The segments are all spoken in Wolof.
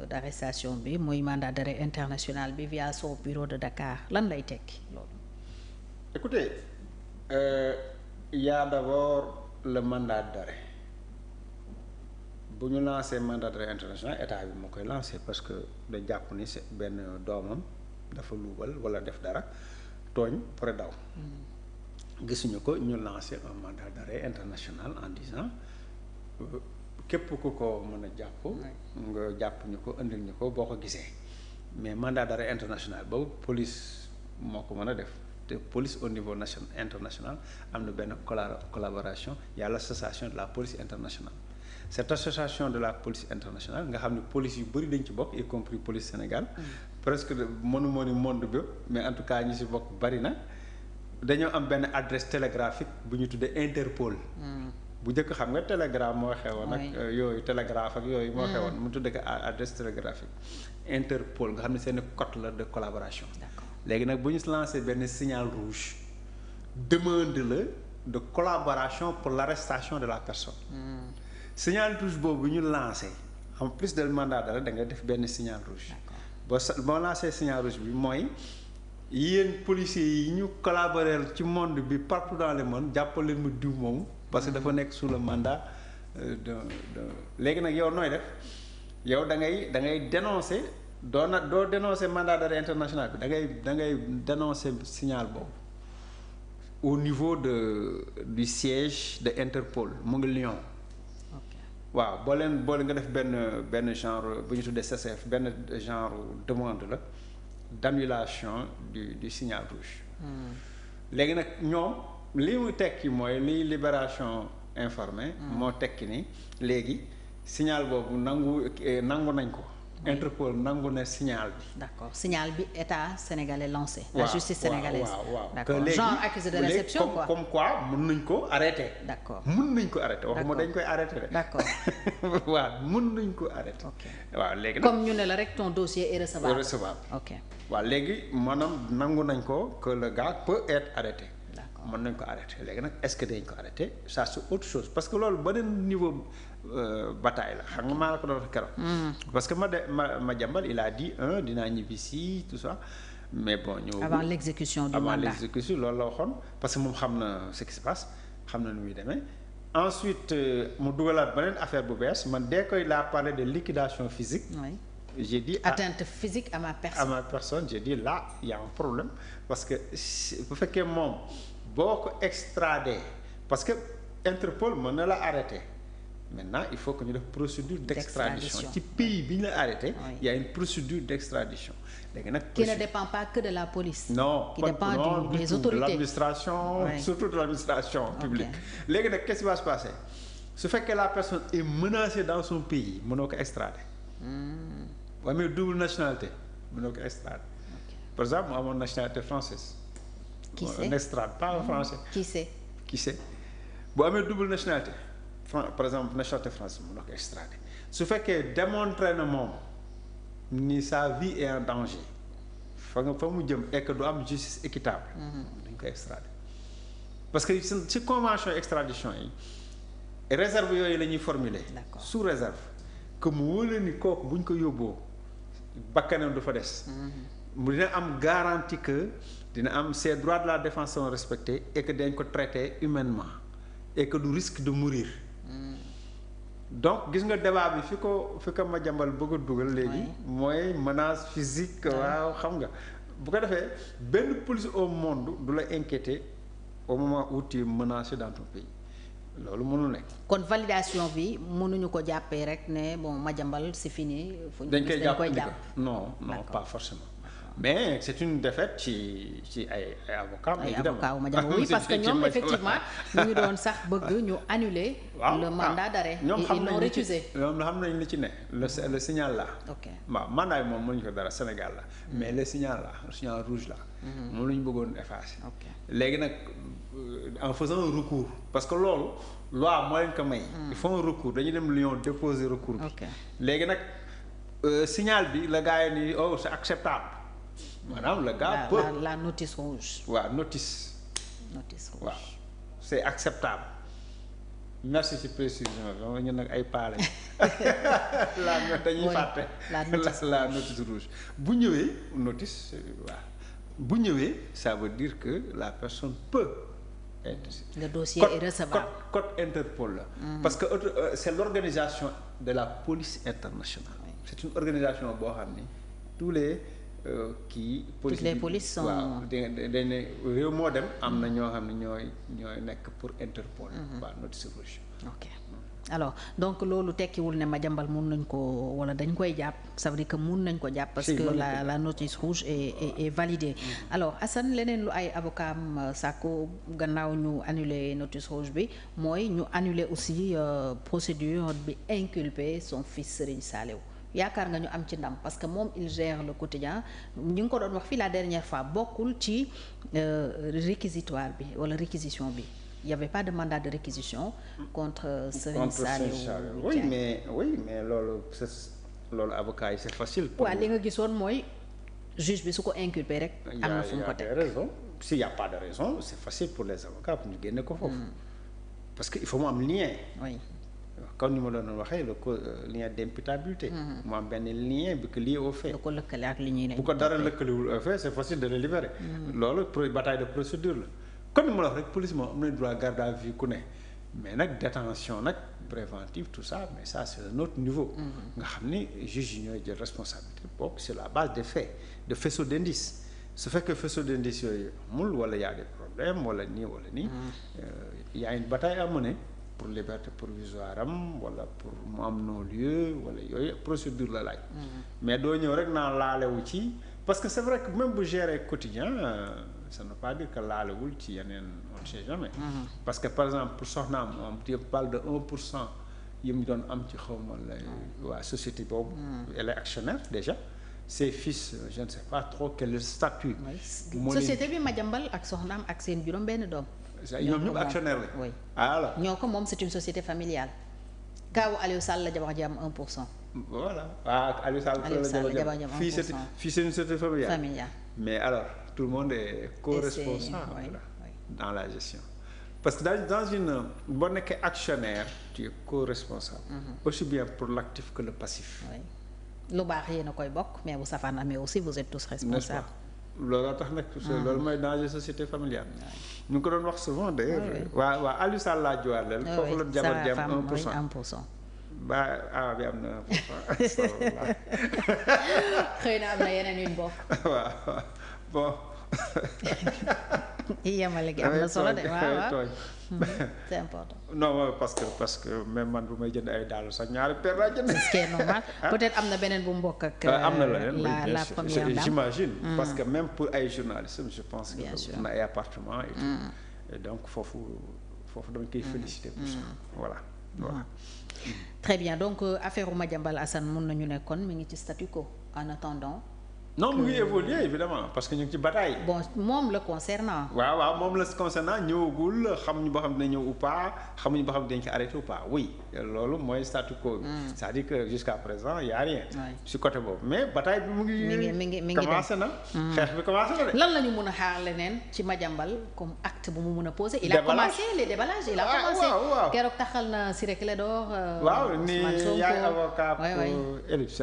d'arrestation bi muy mandat d'arrêt international bi via son bureau de Dakar lan lay tekki loolu. Écoutez, il y a d'abord le mandat d'arrêt. Bu ñu lancé mandat d'arrêt international état bi moo koy lancé parce que da jàpp ni c'est benn doomam dafa luubal wala def dara tooñ pare daw. Gisuñu ko ñu lancé un mandat d'arrêt international en disant képp ku ko mën a jàpp. nga jàpp ñu ko indil ñu ko boo ko gisee. mais mandat d'arrêt international boobu police moo ko mën a def te police au niveau national international am na benn collaboration y a l'association de la police internationale. Cette association de la police internationale nga xam ne police yu bëri dañ ci bokk y compris police Sénégal. presque mënuma ni monde bi mais en tout cas ñi si bokk bari na dañoo am benn adresse télégraphique bu ñu tuddee Interpol. bu njëkk xam nga télégramme moo xewoon ak yooyu télégraphe ak yooyu moo xewoon mu tuddee ko adresse télégraphique Interpol nga xam ne seen code la de collaboration. léegi nag bu ñu lancé benn signal rouge demande la de collaboration pour l'arrestation de la personne. Signal rouge boobu ñu lancé en plus de mandat d'arrêt da nga def benn signal rouge. boo lancé signal rouge bi mooy yéen policiers yi ñu collaborer ci monde bi partout dans le monde jàppale mu diw moomu parce que dafa nekk sous le mandat de léegi nag yow nooy def yow da ngay dénoncer doo dénoncer mandat d'arrêt international bi da ngay dénoncer signal boobu au niveau du siège de Interpol mu ngi Lyon. waaw boo leen nga def benn genre bu ñu tuddee CCF benn genre demande la d'annulation du signal rouge. léegi nag ñoom li mu tekki mooy liy libération informée. moo tekki ni léegi signal boobu nangu nañ ko. Interpol nangu na signal bi. d'accord signal bi état sénégalais lancé. la justice sénégalaise waaw d'accord genre accusé de réception quoi comme quoi mën nañ ko arrêter. d'accord mën nañ ko arrêter waxuma dañ koy arrêter rek. d'accord waaw mën nañ ko arrêter. ok waaw léegi comme ñu ne la rek ton dossier est recevable. ok waaw léegi maanaam nangu nañ ko que le gars peut être arrêté. d'accord mën nañ ko arrêter léegi nag est-ce que dañ ko arrêter ça c'est autre chose parce que loolu beneen niveau. Bataille la xam nga maa la ko doon wax keroog. parce que Madiambal il a dit dinaa ñibbisi tout ça mais bon. avant l'exécution du mandat loolu la waxoon parce que moom xam na ce qui se passe xam na nu muy demee. ensuite mu dugalaat beneen affaire bu bees man dès que il a parlé de liquidation physique. oui j'ai dit atteinte physique à ma personne. à ma personne j'ai dit là il y a un problème parce que bu fekkee moom boo ko extradé parce que Interpol mën na la arrêter. Maintenant il faut que ñu def procédure d'extradition ci pays bi ñu la arrêté. il y a une procédure d'extradition léegi nag. qui ne dépend pas que de la police. non qui dépend des autorités de l'administration surtout de l'administration publique. léegi nag qu'est-ce qui va se passer su fekkee la personne est menacée dans son pays mënoo ko extrader. boo amee double nationalité mënoo ko extrader. par exemple mu amoon nationalité française. qui sait on extrade pas français. qui sait boo amee double nationalité. par exemple nationalité française mun na ko extrader su fekkee démontrer na moom ni sa vie est en danger fa mu jëm et que du am justice équitable. dañ koy extrader parce que ci convention extradition yi réserve yooyu la ñuy formuler. sous réserve que mu wóole ni kooku bu ñu ko yóbboo bakkanam du fa des. mu dina am garantie que dina am ses droits de la défense sont respectés et que dañ ko traiter humainement et que du risque de mourir. donc gis nga débat bi fi ko Madiambal bëgg a dugal léegi. mooy menace physique. waaw xam nga bu ko defee benn police au monde du la inquiéter au moment où tu es menacé dans ton pays loolu mënul nekk. kon validation bi mënuñu ko jàppee rek ne bon Madiambal c'est fini. dañ koy jàpp non pas forcément. mais c'est une défaite ci ay avocats. ay avocats wu Madiambal oui parce que ñoom effectivement ñu ngi doon sax bëgg ñu annuler. le mandat d'arrêt. ñoom xam nañ refusé. ñoom xam nañ li ci ne le signal là. ok waaw mandat bi moom mënuñu ko dara Sénégal la. mais le signal là le signal rouge là. moom la ñu bëggoon effacer. léegi nag en faisant un recours parce que loolu loi moo leen ko may. ils font un recours dañuy dem Lyon déposer recours bi. léegi nag signal bi la gars yi ni c'est acceptable. maanaam le gars peut la notice rouge. waaw notice rouge waaw c'est acceptable merci ci précision bi ñun nag ay paa lañ dañuy fàtte la notice rouge bu ñëwee notice waaw bu ñëwee ça veut dire que la personne peut être le dossier est recevable code Interpol la parce que c'est l'organisation de la police internationale c'est une organisation boo xam ni tous les toutes les polices sont waaw dañ ne réew moo dem am na ñoo xam ne ñooy nekk pour Interpol waa notice rouge ok alors donc loolu tekkiwul ne Madiambal mun nañ ko wala dañ koy jàpp ça veut dire que mun nañ ko jàpp parce que la notice rouge est validée alors Assane leneen lu ay avocat am sàkku gannaaw ñu annuler notice rouge bi mooy ñu annuler aussi procédure bi inculper son fils Serigne Saliou yaakaar nga ñu am ci ndam parce que moom il gère le quotidien ñu ngi ko doon wax fii la dernière fois bokkul ci réquisitoire bi wala réquisition bi il y avait pas de mandat de réquisition contre Serigne Saliou oui mais loolu avocat yi c'est facile waaw li nga gisoon mooy juge bi su ko inculpé rek am na fu mu ko teg raison s'il y a pas de raison c'est facile pour les avocats pour ñu génne ko foofu parce que il faut mu am lien oui comme ni ma doon waxee le lien d'imputabilité mu am benn lien bi ko lié au fait lu ko lëkkale ak li ñuy bu ko dara lëkkalewul au fait c'est facile de le libérer loolu bataille de procédure la comme ni ma la wax rek police moom am na droit garde à vue ku ne mais nag détention nag préventive tout ça mais ça c'est un autre niveau nga xam ni juge yi ñooy jël responsabilité boobu sur la base des faits de faisceau d'indices su fekkee faisceau d'indices yooyu amul wala y a des problèmes wala nii y a une bataille à mener pour liberté provisoire am wala pour mu am non-lieu wala yooyu procédure la laaj mais doo ñëw rek naa laalewu ci parce que c'est vrai que même bu gérer quotidien ça ne veut pas dire que laalewul ci yeneen on ne sait jamais parce que par exemple pour soxnaam moom tu parles de 1% yi mu doon am ci xawma la waa société boobu elle est actionnaire déjà ses fils je ne sais pas trop quel est le statut société bi Madiambal ak soxnaam ak seen juróom benn doom ñoom ñëpp actionnaire la oui alors ñoo ko moom c'est une société familiale kaawu Aliou Sall la jabar ji am 1%. voilà waaw Aliou Sall la jabar ji am 1%. fii c'est une société familiale mais alors tout le monde est co-responsable dans la gestion parce que dans une boo nekkee actionnaire tu es co-responsable aussi bien pour l'actif que le passif lu baax yéen a koy bokk mais bu safaan amee aussi vous êtes tous responsables looloo tax nag loolu mooy danger société familiale ñu ngi ko doon wax souvent d'ailleurs waa Aliou Sall laa jowaarleel foofu la jabar ji am 1%. Ba bi am na 1%. xëy na am na yeneen yuñ bokk. waaw bon. yemale gi am na solo de waaw c'est important. non parce que même man bu may jënd ay dàll sax ñaari paire laa jënd. ce qui est normal peut-être am na beneen bu mbokk ak. am na leneen la première dame j'imagine parce que même pour ay journalistes je pense que am na ay appartements et tout et donc foofu dama koy féliciter pour ça voilà. Très bien donc affaire Madiambal Assane mun nañu ne kon mi ngi ci statu quo en attendant. non mu ngi évoluer évidemment parce que ñu ngi ci bataille. bon moom la concernant. waaw moom la concernant ñëwagul xamuñu boo xam ne dina ñëw ou pas xamuñu boo xam ne dañ ko arrêté ou pas oui loolu mooy statu quo bi. c'est-à-dire que jusqu'à présent y a rien. si côté boobu mais bataille bi mu ngi commencé na. xeex bi commencé na de. lan la ñu mën a xaar leneen ci Madiambal comme acte bu mu mën a poser. il a commencé les déballages il a commencé. waaw keroog taxal na Ciré Clédor. waaw ni yaay avocat pour Ellipse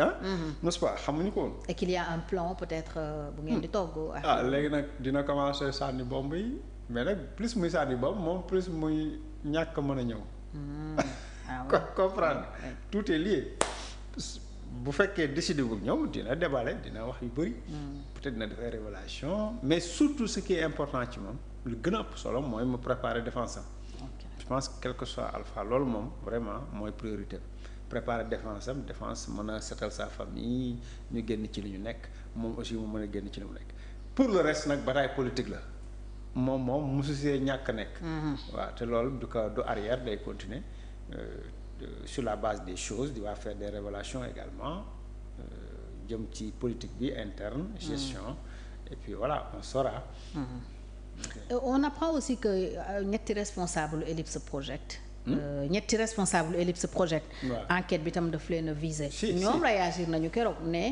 n'est-ce pas xamuñu ko woon. et qu'il y a un plan peut-être bu ngeen di togg. léegi nag dina commencer sànni bomb yi mais nag plus muy sànni bomb moom plus muy ñàkk mën a ñëw. comprendre tout est lié bu fekkee décidé wul ñëw dina déballer dina wax yu bëri. peut-être dina def ay révélation mais surtout ce qui est important ci moom lu gën a ëpp solo mooy mu préparer défense am. je pense que quel que soit alpha loolu moom vraiment mooy priorité préparer défense am défense mën a setal sa famille ñu génn ci li ñu nekk moom aussi mu mën a génn ci li mu nekk pour le reste nag bataille politique la moom mosu see ñàkk nekk. waaw te loolu du arrière day continuer sur la base des choses di va faire des révélations également jëm ci politique bi interne gestion et puis voilà on saura. On apprend aussi que ñetti responsable Ellipse Project ñetti responsable Ellipse Project. enquête bi tam daf leen a visé. ñoom réagir nañu keroog ne.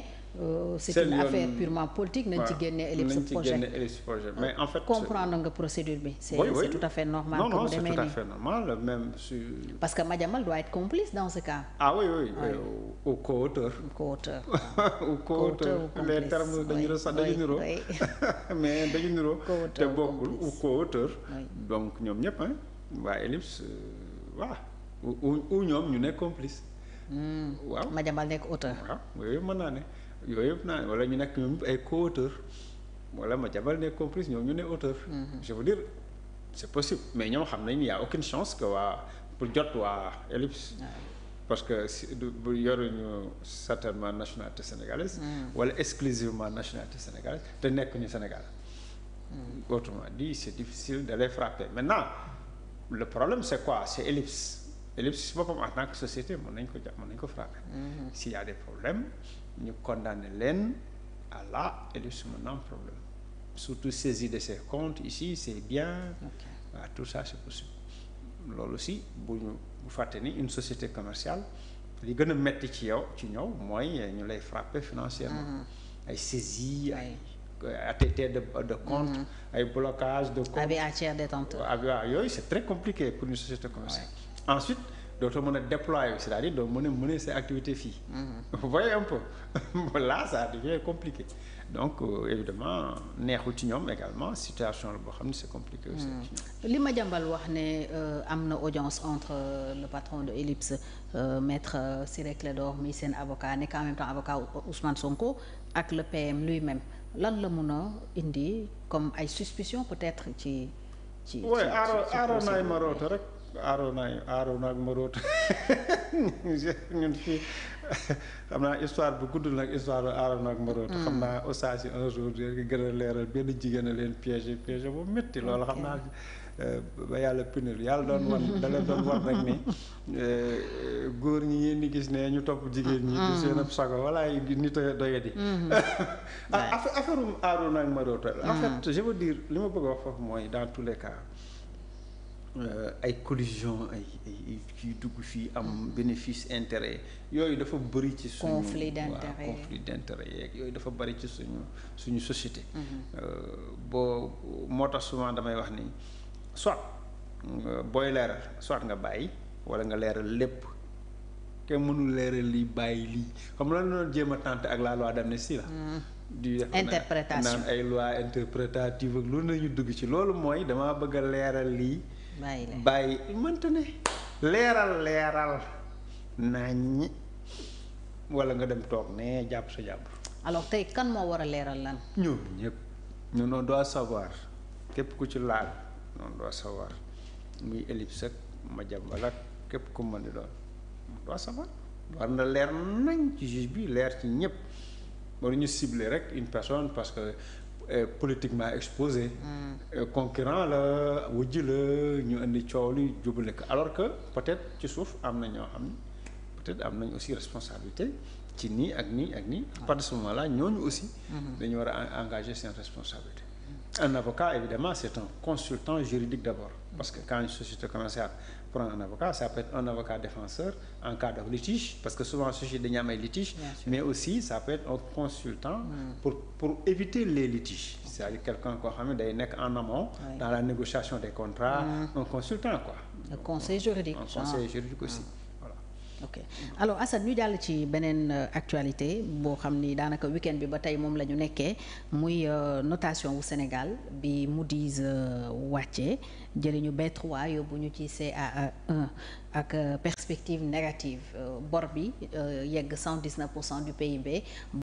c'est une affaire purement politique nañ ci génne Ellipse Project mais en fait comprendre nga procédure bi. c'est tout à fait normal. non c'est tout à fait normal même sur. parce que Madiambal doit être complice dans ce cas. ah oui ou co-auteur. ou co-auteur les termes dañu niroo mais dañu niroo te bokkul ou co-auteur. donc ñoom ñëpp waa Ellipse waaw ou ñoom ñu nekk complice. waaw Madiambal nekk auteur. waaw yooyu mën naa ne yooyu yëpp naa ne wala ñu nekk ñoom ay co-auteur wala Madiambal nekk complice ñoom ñu ne auteur. je veux dire c'est possible mais ñoom xam nañ y a aucune chance que pour jot waa Ellipse. parce que bu yoruñu certainement nationalité sénégalaise. wala exclusivement nationalité sénégalaise te nekk ñu Sénégal. autrement dit c'est difficile de les frapper maintenant le problème c'est quoi c'est Ellipse. Ellipse si boppam en tant que société mën nañ ko jàpp mën nañ ko frapper. s'il y a des problèmes ñu condamner leen à la Ellipse mën na am problème surtout saisie de ses comptes ici c'est bien. waaw tout ça c'est possible. loolu aussi bu fàtte ni une société commerciale li gën a metti ci ñëw mooy ñu lay frapper financièrement. ay saisies ay ATT de compte. ay blocage de compte. avis à tiers détenteur. yooyu c'est très compliqué pour une société commerciale. ensuite dootoo mën a déployer c'est-à-dire doo mën a mener ses activités fii. vous voyez un peu là ça devient compliqué donc évidemment neexul ci ñoom également situation la boo xam ne c'est compliqué aussi. li Madiambal wax ne am na audience entre le patron de Ellipse maître Ciré Clédor mi seen avocat nekk en même temps avocat Ousmane Sonko ak le PM lui-même lan la mun a indi comme ay suspicion peut-être ci. aaronaay maroota rek. aaroon ak maroot ñun fii xam naa histoire bu gudd nag histoire aaroon ak maroot xam naa aussi un jour gën a leeral benn jigéen a leen piégé bu métti loolu xam naa ba yàlla punir yàlla doon wan da leen doon war rek ni góor ñi yéen di gis ne ñu topp jigéen ñi di seen ab sago walla nit a doyadi affaire aaroon ak maroot en fait je veux dire li ma bëgg a wax foofu mooy dans tous les cas ay collusion ay kii dugg fii am bénéfice intérêt yooyu dafa bëri ci suñu conflit d'intérêt yeeg yooyu dafa bëri ci suñu société. moo tax souvent damay wax ni soit booy leeral soit nga bàyyi wala nga leeral lépp kenn mënul leeral lii bàyyi lii xam lan la jéem a tenter ak la loi d'amnistie la. di def naan ay loi interprétative ak lu nañu dugg ci loolu mooy damaa bëgg a leeral lii. bàyyi mënta ne leeral nañ wala nga dem toog ne jàpp sa jàpp. alors tey kan moo war a leeral lan. ñoom ñëpp ñun on doit savoir képp ku ci laal on doit savoir muy Ellipse ak Madiambal ak képp ku mën di doon on doit savoir war na leer nañ ci juge bi leer ci ñëpp waruñu cibler rek une personne parce que politiquement exposé. Concurrent la wujj la ñu indi coow li jubale ko alors que peut-être ci suuf am na ñoo xam ne peut-être am nañ aussi responsabilité ci nii ak nii ak nii. à partir de ce moment-là ñooñu aussi. dañu war a engager seen responsabilité. Un avocat évidemment c'est un consultant juridique d'abord parce que quand une société commerciale prend un avocat ça peut être un avocat défenseur en cas de litige parce que souvent société dañu am ay litiges mais aussi ça peut être un consultant pour éviter les litiges c'est-à-dire quelqu'un koo xam ne day nekk en amont dans la négociation des contrats un consultant quoi. Un conseil juridique. Un conseil juridique aussi. ok alors Assane ñu jàll ci beneen actualité boo xam ni daanaka week-end bi ba tey moom la ñu nekkee muy notation wu Sénégal bi Moody's wàccee jëlee ñu B3 yóbbu ñu ci CAA1 ak perspective négative bor bi yegg 119% du PIB.